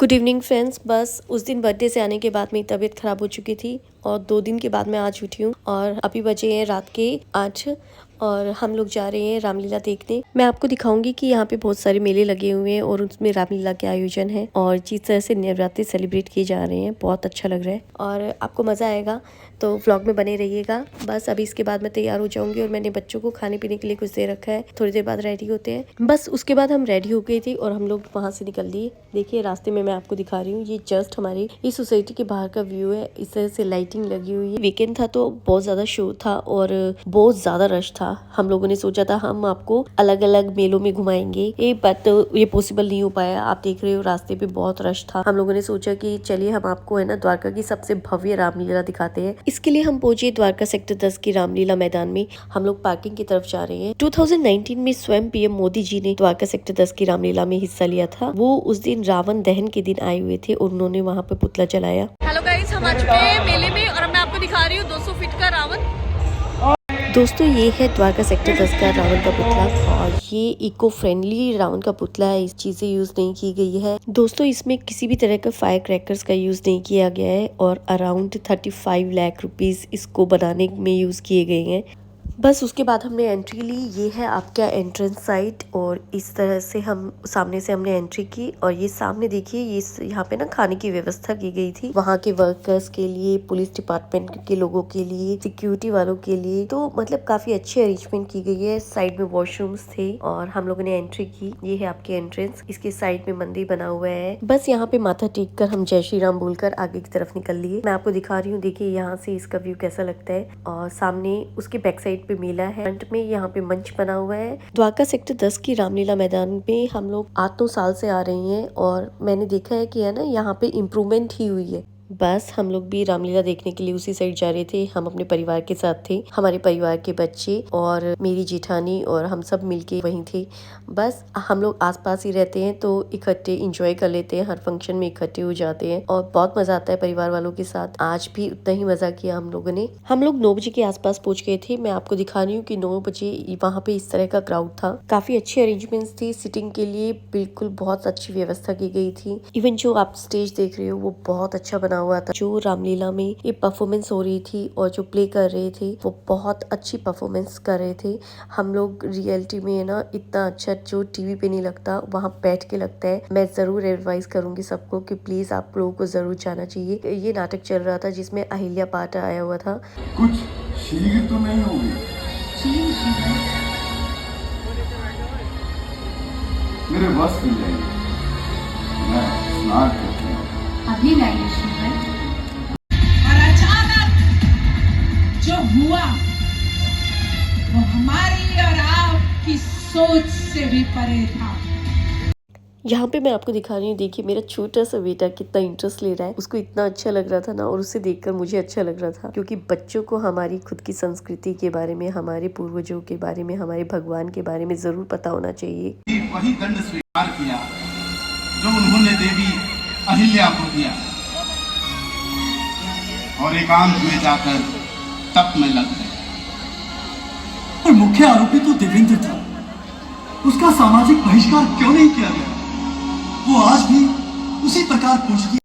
Good evening friends. बस उस दिन बर्थडे से आने के बाद मेरी तबीयत ख़राब हो चुकी थी और 2 दिन के बाद मैं आज उठी हूँ और अभी बजे हैं रात के 8 और हम लोग जा रहे हैं रामलीला देखने। मैं आपको दिखाऊंगी कि यहाँ पे बहुत सारे मेले लगे हुए हैं और उसमें रामलीला के आयोजन है और जिस तरह से नवरात्रि सेलिब्रेट किए जा रहे हैं बहुत अच्छा लग रहा है और आपको मज़ा आएगा, तो व्लॉग में बने रहिएगा। बस अभी इसके बाद मैं तैयार हो जाऊंगी और मैंने बच्चों को खाने पीने के लिए कुछ दे रखा है, थोड़ी देर बाद रेडी होते हैं। बस उसके बाद हम रेडी हो गई थी और हम लोग वहाँ से निकल दिए। देखिए रास्ते में मैं आपको दिखा रही हूँ, ये जस्ट हमारी इस सोसाइटी के बाहर का व्यू है। इस तरह से लाइटिंग लगी हुई है। वीकेंड था तो बहुत ज्यादा शो था और बहुत ज्यादा रश था। हम लोगों ने सोचा था हम आपको अलग अलग मेलों में घुमाएंगे, बट ये पॉसिबल नहीं हो पाया। आप देख रहे हो रास्ते पे बहुत रश था। हम लोगों ने सोचा कि चलिए हम आपको है ना द्वारका की सबसे भव्य रामलीला दिखाते हैं। इसके लिए हम पहुंचे द्वारका सेक्टर 10 की रामलीला मैदान में। हम लोग पार्किंग की तरफ जा रहे हैं। 2019 में स्वयं पीएम मोदी जी ने द्वारका सेक्टर 10 की रामलीला में हिस्सा लिया था। वो उस दिन रावण दहन के दिन आए हुए थे और उन्होंने वहाँ पे पुतला जलाया। हेलो गाइस, हम आ चुके हैं मेले में और मैं आपको दिखा रही हूँ 200 फीट का रावण। दोस्तों ये है द्वारका सेक्टर 10 का रावण का पुतला और ये इको फ्रेंडली रावण का पुतला है। इस चीजें यूज नहीं की गई है दोस्तों। इसमें किसी भी तरह का फायर क्रैकर्स का यूज नहीं किया गया है और अराउंड 35 लाख रुपीस इसको बनाने में यूज किए गए हैं। बस उसके बाद हमने एंट्री ली। ये है आपका एंट्रेंस साइट और इस तरह से हम सामने से हमने एंट्री की और ये सामने देखिए ये यहाँ पे ना खाने की व्यवस्था की गई थी वहाँ के वर्कर्स के लिए, पुलिस डिपार्टमेंट के लोगों के लिए, सिक्योरिटी वालों के लिए। तो मतलब काफी अच्छी अरेंजमेंट की गई है। साइड में वॉशरूम्स थे और हम लोगों ने एंट्री की। ये है आपकी एंट्रेंस। इसके साइड में मंदिर बना हुआ है। बस यहाँ पे माथा टेक कर हम जय श्री राम बोलकर आगे की तरफ निकल लिए। मैं आपको दिखा रही हूँ, देखिए यहाँ से इसका व्यू कैसा लगता है और सामने उसके बैक साइड पे मेला है। फ्रंट में यहाँ पे मंच बना हुआ है। द्वारका सेक्टर 10 की रामलीला मैदान पे हम लोग 8-9 साल से आ रहे हैं और मैंने देखा है कि है ना यहाँ पे इम्प्रूवमेंट ही हुई है। बस हम लोग भी रामलीला देखने के लिए उसी साइड जा रहे थे। हम अपने परिवार के साथ थे, हमारे परिवार के बच्चे और मेरी जेठानी और हम सब मिलके वहीं थे। बस हम लोग आसपास ही रहते हैं तो इकट्ठे एंजॉय कर लेते हैं, हर फंक्शन में इकट्ठे हो जाते हैं और बहुत मजा आता है परिवार वालों के साथ। आज भी उतना ही मजा किया हम लोगों ने। हम लोग 9 बजे के आसपास पहुंच गए थे। मैं आपको दिखा रही हूँ कि 9 बजे वहाँ पे इस तरह का क्राउड था। काफी अच्छी अरेंजमेंट्स थी सिटिंग के लिए, बिल्कुल बहुत अच्छी व्यवस्था की गई थी। इवन जो आप स्टेज देख रहे हो वो बहुत अच्छा बना हुआ था। जो रामलीला में ये परफॉर्मेंस हो रही थी और जो प्ले कर रहे थे वो बहुत अच्छी परफॉर्मेंस कर रहे थे। हम लोग रियलिटी में है ना इतना अच्छा जो टीवी पे नहीं लगता वहाँ बैठ के लगता है। मैं जरूर एडवाइस करूंगी सबको कि प्लीज आप लोगों को जरूर जाना चाहिए। ये नाटक चल रहा था जिसमें अहिल्या पाठ आया हुआ था। कुछ शीघ्र तो नहीं होगी? मेरे बस मिल जाएंगे। मैं स्नान करती हूँ। अभी लाइए श्रीधर। और अचानक जो हुआ वो हमारी और आपकी सोच से भी परे था। यहाँ पे मैं आपको दिखा रही हूँ, देखिए मेरा छोटा सा बेटा कितना इंटरेस्ट ले रहा है। उसको इतना अच्छा लग रहा था ना और उसे देखकर मुझे अच्छा लग रहा था क्योंकि बच्चों को हमारी खुद की संस्कृति के बारे में, हमारे पूर्वजों के बारे में, हमारे भगवान के बारे में जरूर पता होना चाहिए। वही दंड स्वीकार किया जो उन्होंने देवी अहिल्या को दिया और एकांत में जाकर तप में लग गए। और मुख्य आरोपी तो देवेंद्र था, उसका सामाजिक बहिष्कार क्यों नहीं किया गया? वो आज भी उसी प्रकार पूछती है।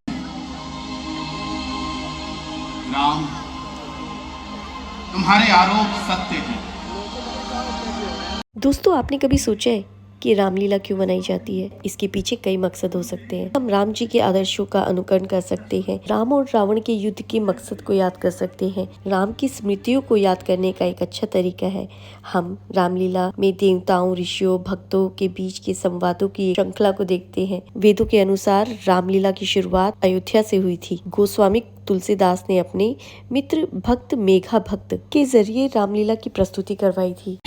राम, तुम्हारे आरोप सत्य हैं। दोस्तों आपने कभी सोचा है कि रामलीला क्यों मनाई जाती है? इसके पीछे कई मकसद हो सकते हैं। हम राम जी के आदर्शों का अनुकरण कर सकते हैं, राम और रावण के युद्ध के मकसद को याद कर सकते हैं। राम की स्मृतियों को याद करने का एक अच्छा तरीका है। हम रामलीला में देवताओं, ऋषियों, भक्तों के बीच के संवादों की श्रृंखला को देखते हैं। वेदों के अनुसार रामलीला की शुरुआत अयोध्या से हुई थी। गोस्वामी तुलसीदास ने अपने मित्र भक्त मेघा भक्त के जरिए रामलीला की प्रस्तुति करवाई थी।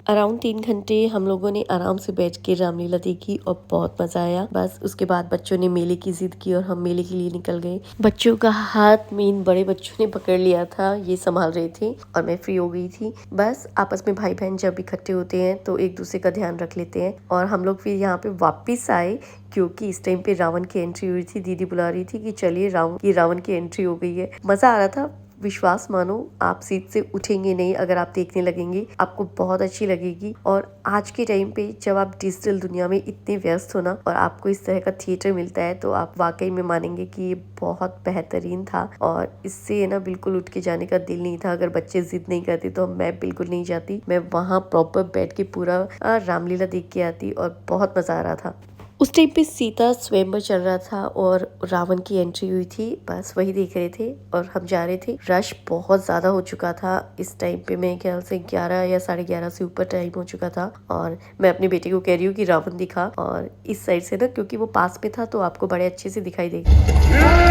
अराउंड 3 घंटे हम लोगों ने आराम से बैठ के रामलीला देखी और बहुत मजा आया। बस उसके बाद बच्चों ने मेले की जिद की और हम मेले के लिए निकल गए। बच्चों का हाथ मेन बड़े बच्चों ने पकड़ लिया था, ये संभाल रहे थे और मैं फ्री हो गई थी। बस आपस में भाई बहन जब इकट्ठे होते हैं तो एक दूसरे का ध्यान रख लेते हैं और हम लोग फिर यहाँ पे वापिस आए क्योंकि इस टाइम पे रावण की एंट्री हुई थी। दीदी बुला रही थी कि चलिए रावण की एंट्री हो गई है। मजा आ रहा था। विश्वास मानो, आप सीट से उठेंगे नहीं अगर आप देखने लगेंगे, आपको बहुत अच्छी लगेगी। और आज के टाइम पे जब आप डिजिटल दुनिया में इतने व्यस्त हो ना और आपको इस तरह का थिएटर मिलता है तो आप वाकई में मानेंगे कि ये बहुत बेहतरीन था। और इससे ना बिल्कुल उठ के जाने का दिल नहीं था। अगर बच्चे जिद नहीं करते तो मैं बिल्कुल नहीं जाती, मैं वहाँ प्रॉपर बैठ के पूरा रामलीला देख के आती और बहुत मजा आ रहा था। उस टाइम पे सीता स्वयंवर चल रहा था और रावण की एंट्री हुई थी, बस वही देख रहे थे और हम जा रहे थे। रश बहुत ज्यादा हो चुका था इस टाइम पे, मेरे ख्याल से 11 या 11:30 से ऊपर टाइम हो चुका था। और मैं अपने बेटे को कह रही हूँ कि रावण दिखा, और इस साइड से ना क्योंकि वो पास में था तो आपको बड़े अच्छे से दिखाई देगा।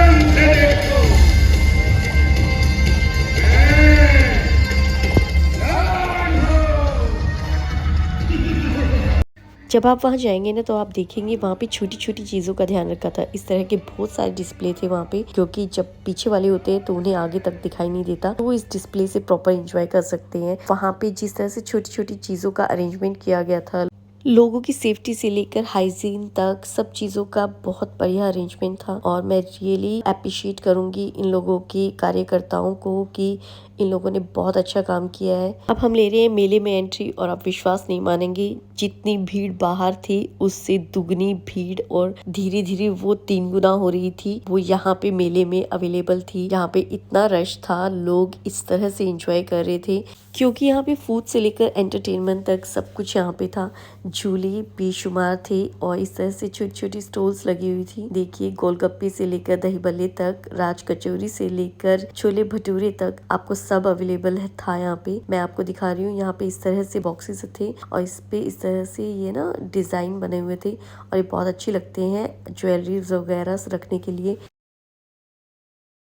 जब आप वहाँ जाएंगे ना तो आप देखेंगे वहाँ पे छोटी छोटी चीज़ों का ध्यान रखा था। इस तरह के बहुत सारे डिस्प्ले थे वहाँ पे, क्योंकि जब पीछे वाले होते हैं तो उन्हें आगे तक दिखाई नहीं देता, तो वो इस डिस्प्ले से प्रॉपर एंजॉय कर सकते हैं। वहाँ पे जिस तरह से छोटी छोटी चीज़ों का अरेंजमेंट किया गया था, लोगों की सेफ्टी से लेकर हाइजीन तक सब चीज़ों का बहुत बढ़िया अरेंजमेंट था। और मैं रियली अप्रिशिएट करूँगी इन लोगों की कार्यकर्ताओं को कि इन लोगों ने बहुत अच्छा काम किया है। अब हम ले रहे हैं मेले में एंट्री, और आप विश्वास नहीं मानेंगे जितनी भीड़ बाहर थी उससे दुगनी भीड़ और धीरे धीरे वो 3 गुना हो रही थी, वो यहाँ पे मेले में अवेलेबल थी। यहाँ पे इतना रश था, लोग इस तरह से एंजॉय कर रहे थे क्योंकि यहाँ पे फूड से लेकर एंटरटेनमेंट तक सब कुछ यहाँ पे था। झूले बेशुमार थे और इस तरह से छोटी छोटी स्टॉल्स लगी हुई थी। देखिए गोलगप्पे से लेकर दही बल्ले तक, राज कचौरी से लेकर छोले भटूरे तक आपको सब अवेलेबल है था यहाँ पे। मैं आपको दिखा रही हूँ, यहाँ पे इस तरह से बॉक्सेस थे और इस पे इस तरह से ये ना डिजाइन बने हुए थे और ये बहुत अच्छे लगते हैं ज्वेलरीज वगैरह रखने के लिए।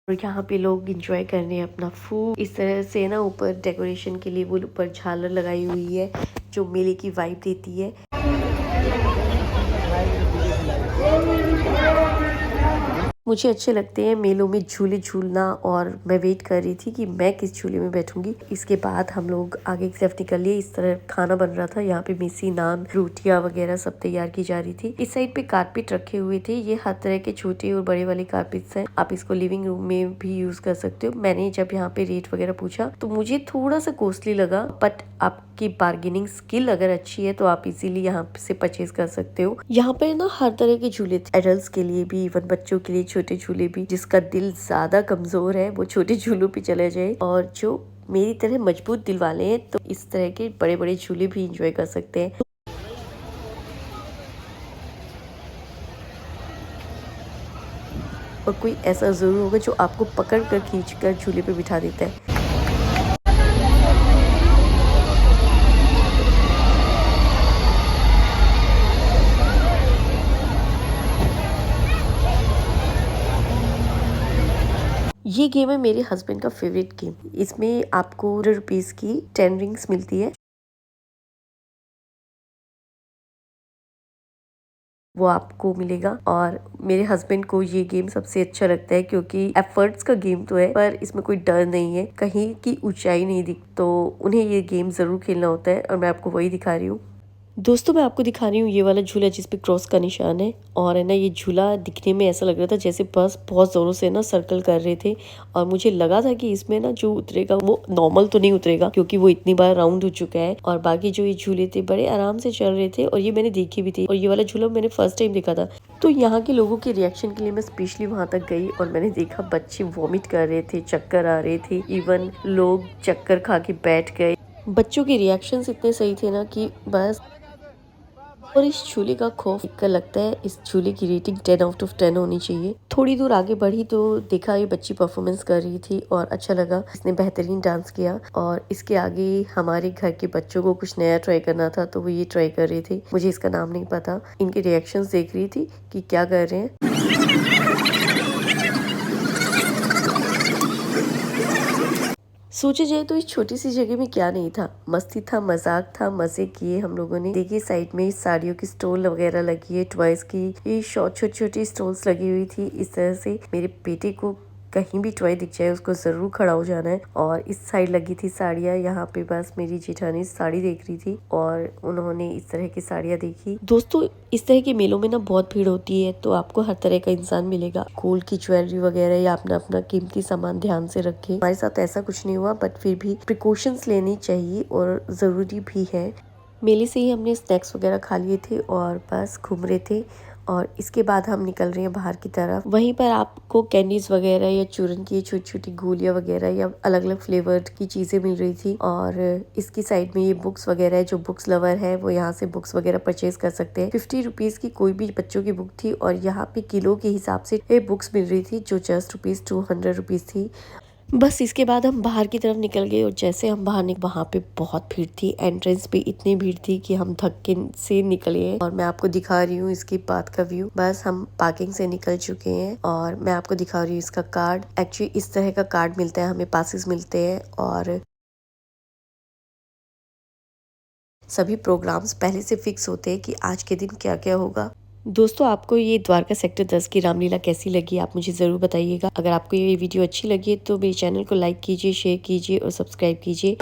और यहाँ पे लोग एंजॉय कर रहे हैं अपना फूड। इस तरह से ना ऊपर डेकोरेशन के लिए वो ऊपर झालर लगाई हुई है जो मेले की वाइब देती है। मुझे अच्छे लगते हैं मेलों में झूले झूलना, और मैं वेट कर रही थी कि मैं किस झूले में बैठूंगी। इसके बाद हम लोग आगे की तरफ निकल लिए। इस तरह खाना बन रहा था, यहाँ पे मिसी, नान, रोटियां वगैरह सब तैयार की जा रही थी। इस साइड पे कारपेट रखे हुए थे, ये हर तरह के छोटे और बड़े वाले कारपेट्स हैं। आप इसको लिविंग रूम में भी यूज कर सकते हो। मैंने जब यहाँ पे रेट वगैरह पूछा तो मुझे थोड़ा सा कॉस्टली लगा, बट आपकी बार्गेनिंग स्किल अगर अच्छी है तो आप इजीली यहाँ से परचेज कर सकते हो। यहाँ पे ना हर तरह के झूले थे, एडल्ट्स के लिए भी, इवन बच्चों के लिए छोटे झूले भी। जिसका दिल ज्यादा कमजोर है वो छोटे झूलों पे चले जाए, और जो मेरी तरह मजबूत दिल वाले हैं तो इस तरह के बड़े बड़े झूले भी इंजॉय कर सकते हैं। और कोई ऐसा जरूर होगा जो आपको पकड़ कर खींच कर झूले पे बिठा देता है। ये गेम है मेरे हस्बैंड का फेवरेट गेम। इसमें आपको 100 रुपीज की 10 रिंग्स मिलती है, वो आपको मिलेगा। और मेरे हस्बैंड को ये गेम सबसे अच्छा लगता है क्योंकि एफर्ट्स का गेम तो है पर इसमें कोई डर नहीं है, कहीं की ऊंचाई नहीं दिख, तो उन्हें ये गेम जरूर खेलना होता है और मैं आपको वही दिखा रही हूँ। दोस्तों मैं आपको दिखा रही हूँ ये वाला झूला जिसपे क्रॉस का निशान है, और है ना ये झूला दिखने में ऐसा लग रहा था जैसे बस बहुत जोरों से ना सर्कल कर रहे थे, और मुझे लगा था कि इसमें ना जो उतरेगा वो नॉर्मल तो नहीं उतरेगा क्योंकि वो इतनी बार राउंड हो चुका है, और बाकी जो ये झूले थे बड़े आराम से चल रहे थे और ये मैंने देखे भी थे, और ये वाला झूला मैंने फर्स्ट टाइम देखा था। तो यहाँ के लोगों के रिएक्शन के लिए मैं स्पेशली वहां तक गई और मैंने देखा बच्चे वॉमिट कर रहे थे, चक्कर आ रहे थे, इवन लोग चक्कर खा के बैठ गए। बच्चों के रिएक्शन इतने सही थे ना कि बस। और इस झूले का खौफ देखकर लगता है इस झूले की रेटिंग 10 आउट ऑफ 10 होनी चाहिए। थोड़ी दूर आगे बढ़ी तो देखा ये बच्ची परफॉर्मेंस कर रही थी और अच्छा लगा, इसने बेहतरीन डांस किया। और इसके आगे हमारे घर के बच्चों को कुछ नया ट्राई करना था तो वो ये ट्राई कर रहे थे, मुझे इसका नाम नहीं पता। इनके रिएक्शंस देख रही थी कि क्या कर रहे हैं। सोचा जाए तो इस छोटी सी जगह में क्या नहीं था, मस्ती था, मजाक था, मजे किए हम लोगों ने। देखिए साइड में साड़ियों की स्टॉल वगैरह लगी है, टॉयज की ये छोटी छोटी स्टॉल्स लगी हुई थी। इस तरह से मेरे बेटे को कहीं भी टॉय दिख जाए उसको ज़रूर खड़ा हो जाना है। और इस साइड लगी थी साड़ियाँ, यहाँ पे बस मेरी जेठानी साड़ी देख रही थी और उन्होंने इस तरह की साड़ियाँ देखी। दोस्तों इस तरह के मेलों में ना बहुत भीड़ होती है, तो आपको हर तरह का इंसान मिलेगा। गोल्ड की ज्वेलरी वगैरह या अपना अपना कीमती सामान ध्यान से रखें। हमारे साथ ऐसा कुछ नहीं हुआ, बट फिर भी प्रिकॉशंस लेनी चाहिए और ज़रूरी भी है। मेले से ही हमने स्नैक्स वगैरह खा लिए थे और बस घूम रहे थे और इसके बाद हम निकल रहे हैं बाहर की तरफ। वहीं पर आपको कैंडीज वगैरह या चूरन की छोटी छोटी गोलियां वगैरह या अलग अलग फ्लेवर्ड की चीज़ें मिल रही थी। और इसकी साइड में ये बुक्स वगैरह है, जो बुक्स लवर है वो यहाँ से बुक्स वगैरह परचेज कर सकते हैं। 50 रुपीज़ की कोई भी बच्चों की बुक थी और यहाँ पे किलो के हिसाब से ये बुक्स मिल रही थी, जो जस्ट रुपीज़ 200 रुपीज़ थी। बस इसके बाद हम बाहर की तरफ निकल गए और जैसे हम बाहर वहाँ पे बहुत भीड़ थी। एंट्रेंस पे इतनी भीड़ थी कि हम धक्के से निकले और मैं आपको दिखा रही हूँ इसकी बात का व्यू। बस हम पार्किंग से निकल चुके हैं और मैं आपको दिखा रही हूँ इसका कार्ड। एक्चुअली इस तरह का कार्ड मिलता है, हमें पासेस मिलते हैं और सभी प्रोग्राम्स पहले से फिक्स होते हैं कि आज के दिन क्या क्या होगा। दोस्तों आपको ये द्वारका सेक्टर 10 की रामलीला कैसी लगी आप मुझे ज़रूर बताइएगा। अगर आपको ये वीडियो अच्छी लगी तो मेरे चैनल को लाइक कीजिए, शेयर कीजिए और सब्सक्राइब कीजिए।